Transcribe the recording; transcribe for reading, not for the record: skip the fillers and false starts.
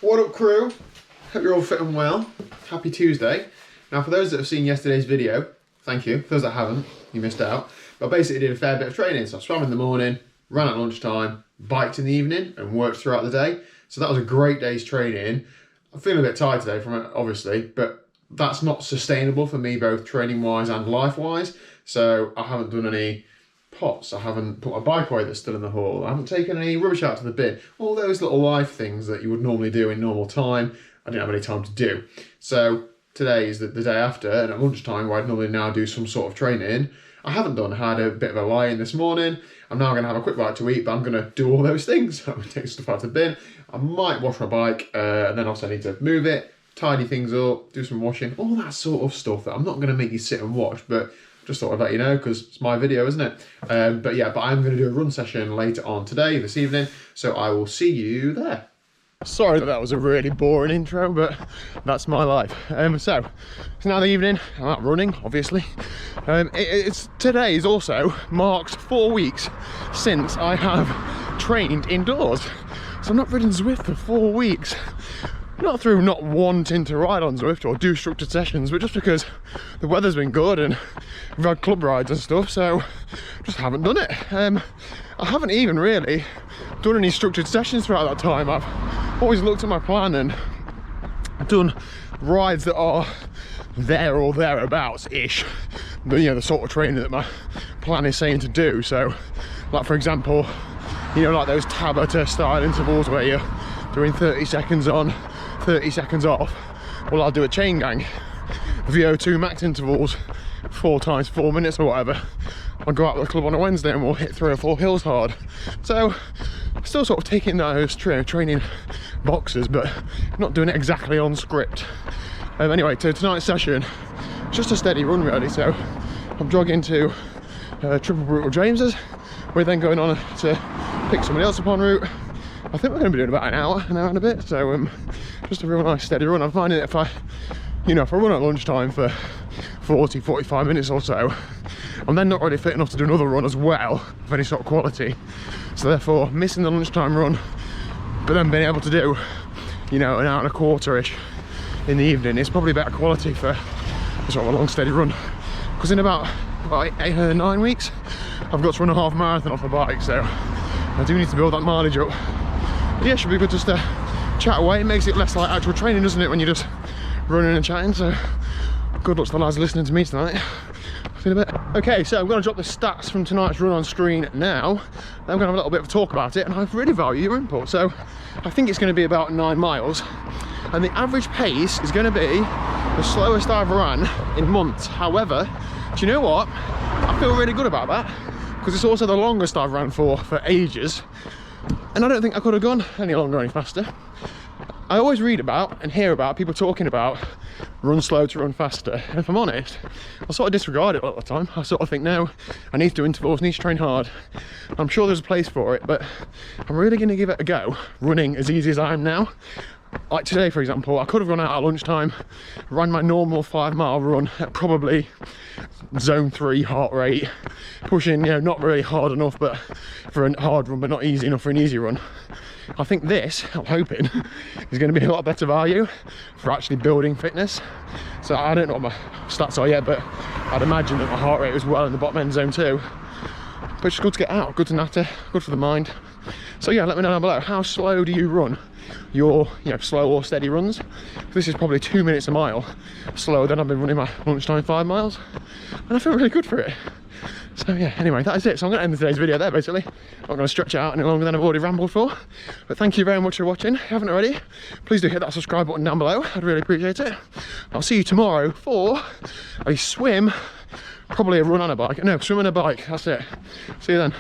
What up, crew? Hope you're all fit and well. Happy Tuesday. Now, for those that have seen yesterday's video, thank you. For those that haven't, you missed out. But I basically did a fair bit of training. So I swam in the morning, ran at lunchtime, biked in the evening, and worked throughout the day. So that was a great day's training. I'm feeling a bit tired today from it, obviously, but that's not sustainable for me, both training-wise and life-wise. So I haven't done any pots, I haven't put my bike away that's still in the hall, I haven't taken any rubbish out to the bin, all those little life things that you would normally do in normal time, I didn't have any time to do. So today is the day after, and at lunchtime, where I'd normally now do some sort of training, I haven't done. I had a bit of a lie-in this morning. I'm now going to have a quick bite to eat, but I'm going to do all those things. I'm going to take stuff out of the bin. I might wash my bike, and then also I need to move it, tidy things up, do some washing, all that sort of stuff that I'm not going to make you sit and watch, but just thought I'd let you know because it's my video, isn't it? But I'm going to do a run session later on today, this evening, so I will see you there. Sorry that was a really boring intro, but that's my life. So it's now the evening, I'm out running, obviously. Today is also marks 4 weeks since I have trained indoors. So I've not ridden Zwift for 4 weeks. Not through not wanting to ride on Zwift or do structured sessions, but just because the weather's been good and we've had club rides and stuff, so just haven't done it. I haven't even really done any structured sessions throughout that time. I've always looked at my plan and done rides that are there or thereabouts-ish. The sort of training that my plan is saying to do. So, like for example, like those Tabata style intervals where you're doing 30 seconds on, 30 seconds off. Well, I'll do a chain gang, VO2 max intervals, 4 times 4 minutes or whatever. I'll go out to the club on a Wednesday and we'll hit 3 or 4 hills hard. So, still sort of taking those training boxes, but not doing it exactly on script. Anyway, to tonight's session, just a steady run really. So, I'm jogging to Triple Brutal James's. We're then going on to pick somebody else up en route. I think we're going to be doing about an hour and a bit, so just a real nice steady run. I'm finding that if I run at lunchtime for 40-45 minutes or so, I'm then not really fit enough to do another run as well of any sort of quality. So therefore, missing the lunchtime run, but then being able to do, an hour and a quarter-ish in the evening is probably better quality for sort of a long steady run. Because in about 8 or 9 weeks, I've got to run a half marathon off the bike, so I do need to build that mileage up. But yeah, it should be good just to chat away. It makes it less like actual training, doesn't it, when you're just running and chatting. So good luck to the lads listening to me tonight. See you in a bit. Okay, so I'm going to drop the stats from tonight's run on screen now. Then I'm going to have a little bit of a talk about it, and I really value your input. So I think it's going to be about 9 miles, and the average pace is going to be the slowest I've ran in months. However, do you know what? I feel really good about that, because it's also the longest I've ran for ages, and I don't think I could have gone any longer, any faster. I always read about and hear about people talking about run slow to run faster, and if I'm honest, I sort of disregard it all the time. I sort of think, no, I need to do intervals, need to train hard. I'm sure there's a place for it, but I'm really going to give it a go running as easy as I am now. Like today, for example, I could have gone out at lunchtime, ran my normal 5-mile run at probably zone 3 heart rate, pushing, not really hard enough, but for a hard run, but not easy enough for an easy run. I think this, I'm hoping, is going to be a lot better value for actually building fitness. So I don't know what my stats are yet, but I'd imagine that my heart rate was well in the bottom end zone 2. But it's good to get out, good to natter, good for the mind. So yeah, let me know down below, how slow do you run your slow or steady runs? This is probably 2 minutes a mile slower than I've been running my lunchtime 5 miles, and I feel really good for it. So yeah, anyway, that is it. So I'm going to end today's video there, basically. I'm not going to stretch it out any longer than I've already rambled for. But thank you very much for watching. If you haven't already, please do hit that subscribe button down below. I'd really appreciate it. I'll see you tomorrow for a swim, probably a run on a bike. No, swim on a bike. That's it. See you then.